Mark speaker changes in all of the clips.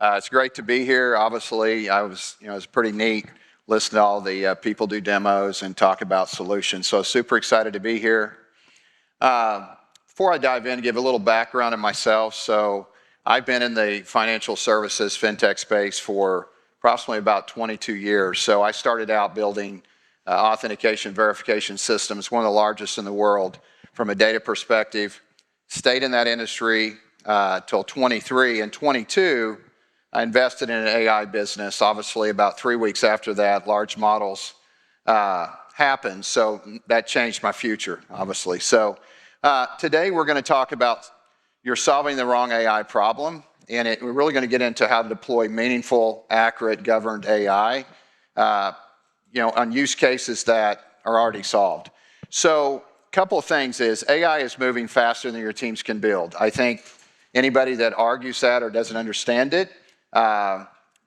Speaker 1: It's great to be here. Obviously, it was pretty neat listening to all the people do demos and talk about solutions. So super excited to be here. Before I dive in, give a little background on myself. So I've been in the financial services fintech space for approximately about 22 years. So I started out building authentication verification systems, one of the largest in the world from a data perspective. Stayed in that industry till 23 and 22. I invested in an AI business. Obviously, about 3 weeks after that, large models happened. So that changed my future, obviously. So today we're going to talk about you're solving the wrong AI problem. And we're really going to get into how to deploy meaningful, accurate, governed AI on use cases that are already solved. So a couple of things is AI is moving faster than your teams can build. I think anybody that argues that or doesn't understand it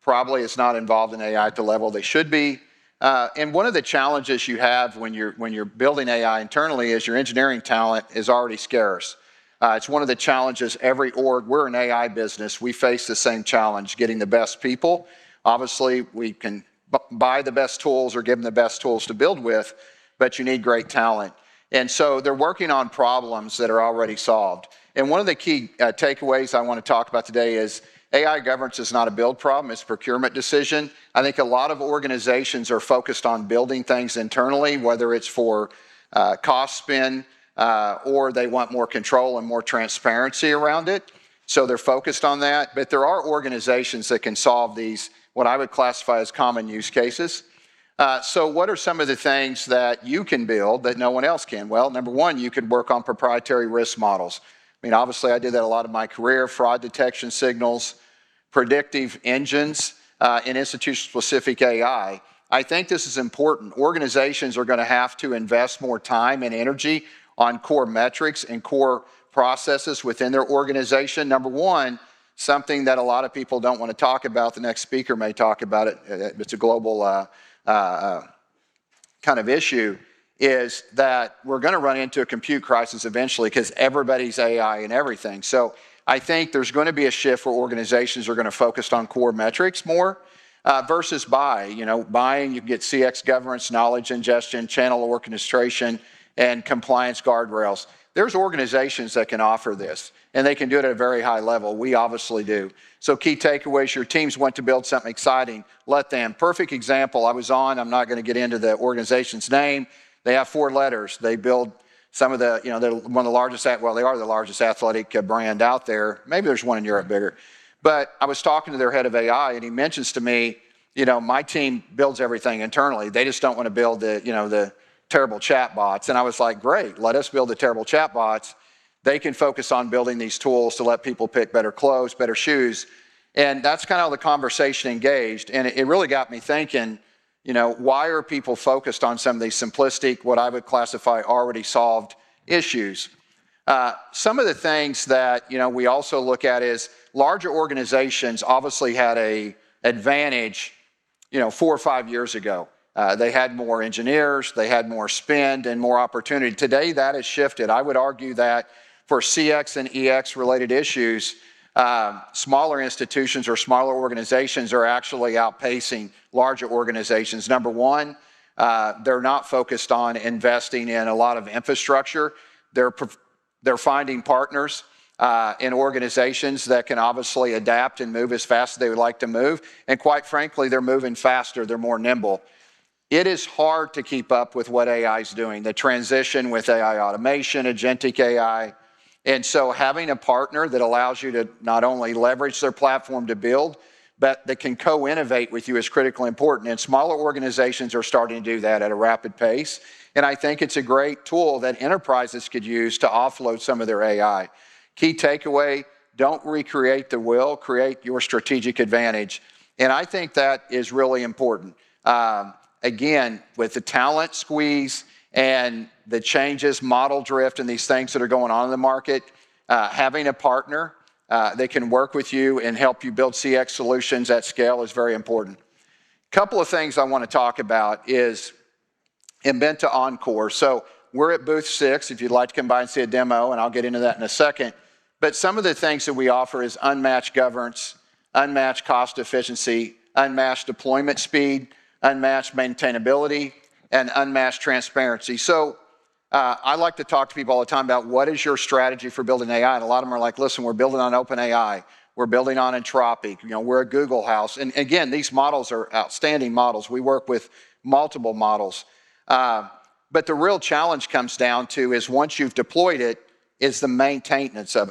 Speaker 1: probably is not involved in AI at the level they should be. And one of the challenges you have when you're building AI internally is your engineering talent is already scarce. It's one of the challenges every org, we're an AI business, we face the same challenge, getting the best people. Obviously, we can buy the best tools or give them the best tools to build with, but you need great talent. And so they're working on problems that are already solved. And one of the key takeaways I want to talk about today is AI governance is not a build problem, it's a procurement decision. I think a lot of organizations are focused on building things internally, whether it's for cost spin or they want more control and more transparency around it. So they're focused on that. But there are organizations that can solve these, what I would classify as common use cases. So what are some of the things that you can build that no one else can? Well, number one, you could work on proprietary risk models. I mean, obviously, I did that a lot of my career, fraud detection signals, predictive engines, and institution-specific AI. I think this is important. Organizations are going to have to invest more time and energy on core metrics and core processes within their organization. Number one, something that a lot of people don't want to talk about, the next speaker may talk about it, it's a global kind of issue, is that we're going to run into a compute crisis eventually because everybody's AI and everything. So I think there's going to be a shift where organizations are going to focus on core metrics more versus buy. Buying, you can get CX governance, knowledge ingestion, channel orchestration, and compliance guardrails. There's organizations that can offer this, and they can do it at a very high level. We obviously do. So key takeaways, your teams want to build something exciting, let them. Perfect example, I'm not going to get into the organization's name. They have 4 letters. They build some of the, they're one of the largest, well, they are the largest athletic brand out there. Maybe there's one in Europe bigger. But I was talking to their head of AI, and he mentions to me, my team builds everything internally. They just don't want to build the terrible chat bots. And I was like, great, let us build the terrible chat bots. They can focus on building these tools to let people pick better clothes, better shoes. And that's kind of how the conversation engaged. And it really got me thinking, why are people focused on some of these simplistic, what I would classify already solved issues? Some of the things that, we also look at is larger organizations obviously had an advantage, 4 or 5 years ago. They had more engineers, they had more spend and more opportunity. Today, that has shifted. I would argue that for CX and EX related issues, smaller institutions or smaller organizations are actually outpacing larger organizations. Number one, they're not focused on investing in a lot of infrastructure. They're finding partners in organizations that can obviously adapt and move as fast as they would like to move. And quite frankly, they're moving faster, they're more nimble. It is hard to keep up with what AI is doing, the transition with AI automation, agentic AI. And so having a partner that allows you to not only leverage their platform to build, but that can co-innovate with you is critically important. And smaller organizations are starting to do that at a rapid pace. And I think it's a great tool that enterprises could use to offload some of their AI. Key takeaway, don't recreate the wheel, create your strategic advantage. And I think that is really important. Again, with the talent squeeze and the changes, model drift, and these things that are going on in the market, having a partner that can work with you and help you build CX solutions at scale is very important. A couple of things I want to talk about is Inbenta Encore. So we're at booth 6, if you'd like to come by and see a demo, and I'll get into that in a second. But some of the things that we offer is unmatched governance, unmatched cost efficiency, unmatched deployment speed, unmatched maintainability, and unmatched transparency. So I like to talk to people all the time about what is your strategy for building AI, and a lot of them are like, listen, we're building on OpenAI, we're building on Anthropic, we're a Google house. And again, these models are outstanding models. We work with multiple models. But the real challenge comes down to is once you've deployed it, is the maintenance of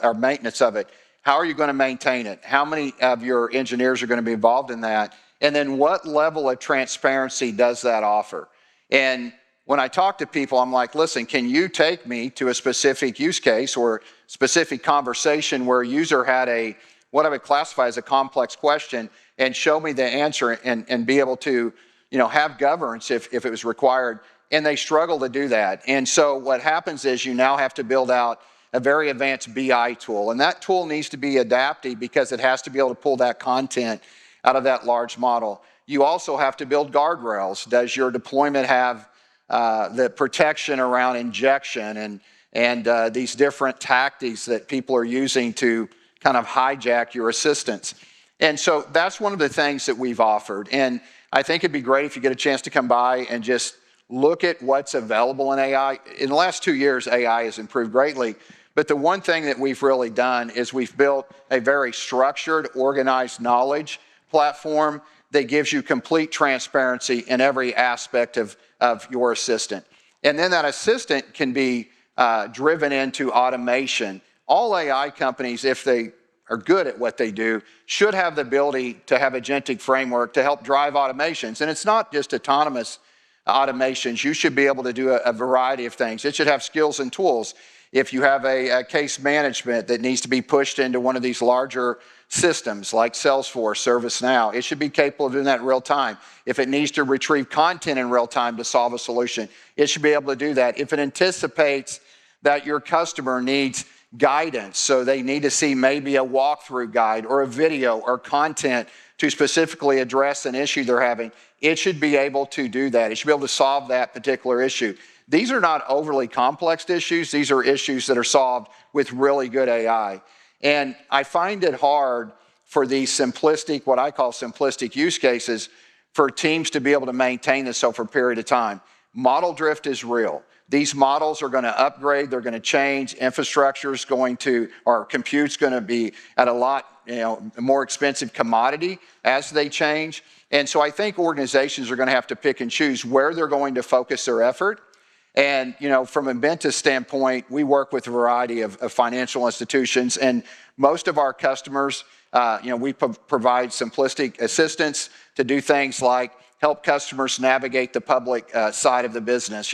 Speaker 1: it. How are you going to maintain it? How many of your engineers are going to be involved in that? And then what level of transparency does that offer? And when I talk to people, I'm like, listen, can you take me to a specific use case or specific conversation where a user had what I would classify as a complex question and show me the answer and be able to, have governance if it was required? And they struggle to do that. And so what happens is you now have to build out a very advanced BI tool. And that tool needs to be adaptive because it has to be able to pull that content out of that large model. You also have to build guardrails. Does your deployment have the protection around injection and these different tactics that people are using to kind of hijack your assistance? And so that's one of the things that we've offered. And I think it'd be great if you get a chance to come by and just look at what's available in AI. In the last 2 years, AI has improved greatly. But the one thing that we've really done is we've built a very structured, organized knowledge platform that gives you complete transparency in every aspect of your assistant. And then that assistant can be driven into automation. All AI companies, if they are good at what they do, should have the ability to have agentic framework to help drive automations. And it's not just autonomous automations. You should be able to do a variety of things. It should have skills and tools. If you have a case management that needs to be pushed into one of these larger systems like Salesforce, ServiceNow, it should be capable of doing that in real time. If it needs to retrieve content in real time to solve a solution, it should be able to do that. If it anticipates that your customer needs guidance, so they need to see maybe a walkthrough guide or a video or content to specifically address an issue they're having, it should be able to do that. It should be able to solve that particular issue. These are not overly complex issues. These are issues that are solved with really good AI. And I find it hard for these simplistic, what I call simplistic use cases, for teams to be able to maintain this over a period of time. Model drift is real. These models are going to upgrade, they're going to change, infrastructure is going to, or compute's going to be at a lot more expensive commodity as they change. And so I think organizations are going to have to pick and choose where they're going to focus their effort. And from Inbenta's standpoint, we work with a variety of financial institutions, and most of our customers, we provide simplistic assistance to do things like help customers navigate the public side of the business.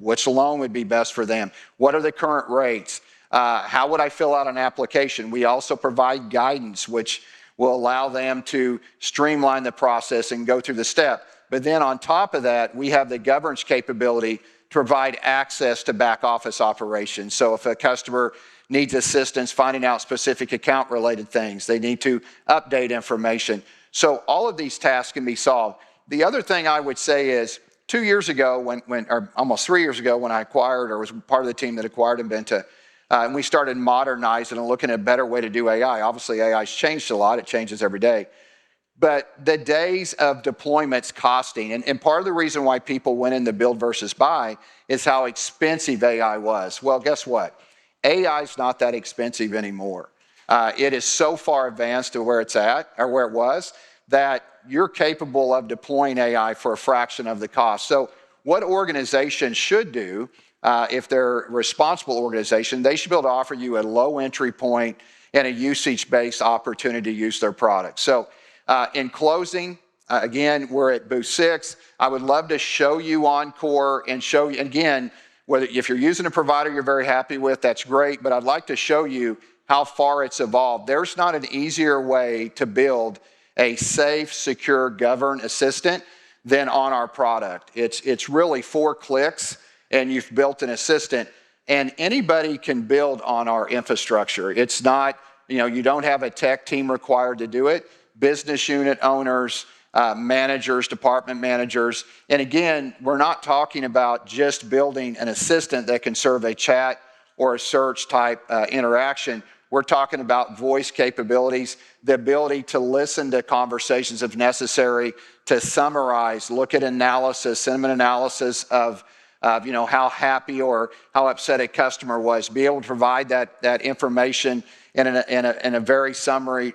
Speaker 1: Which loan would be best for them? What are the current rates? How would I fill out an application? We also provide guidance, which will allow them to streamline the process and go through the step. But then on top of that, we have the governance capability to provide access to back office operations. So if a customer needs assistance finding out specific account related things, they need to update information. So all of these tasks can be solved. The other thing I would say is 2 years ago, or almost 3 years ago, when I acquired or was part of the team that acquired Inbenta, and we started modernizing and looking at a better way to do AI. Obviously, AI's changed a lot. It changes every day. But the days of deployments costing, and part of the reason why people went into build versus buy is how expensive AI was. Well, guess what? AI is not that expensive anymore. It is so far advanced to where it's at, or where it was, that you're capable of deploying AI for a fraction of the cost. So what organizations should do, if they're a responsible organization, they should be able to offer you a low entry point and a usage-based opportunity to use their product. So in closing, again, we're at booth 6. I would love to show you Encore and show you, again, whether if you're using a provider you're very happy with, that's great, but I'd like to show you how far it's evolved. There's not an easier way to build a safe, secure, governed assistant than on our product. It's really 4 clicks and you've built an assistant, and anybody can build on our infrastructure. It's not, you don't have a tech team required to do it. Business unit owners, managers, department managers. And again, we're not talking about just building an assistant that can serve a chat or a search type interaction. We're We're talking about voice capabilities, the ability to listen to conversations if necessary, to summarize, look at analysis, sentiment analysis of how happy or how upset a customer was, be able to provide that information in a very summary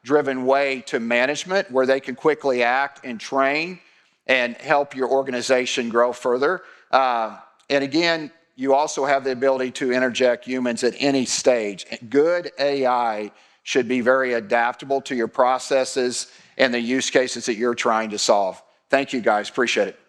Speaker 1: driven way to management where they can quickly act and train and help your organization grow further. And again, you also have the ability to interject humans at any stage. Good AI should be very adaptable to your processes and the use cases that you're trying to solve. Thank you guys, appreciate it.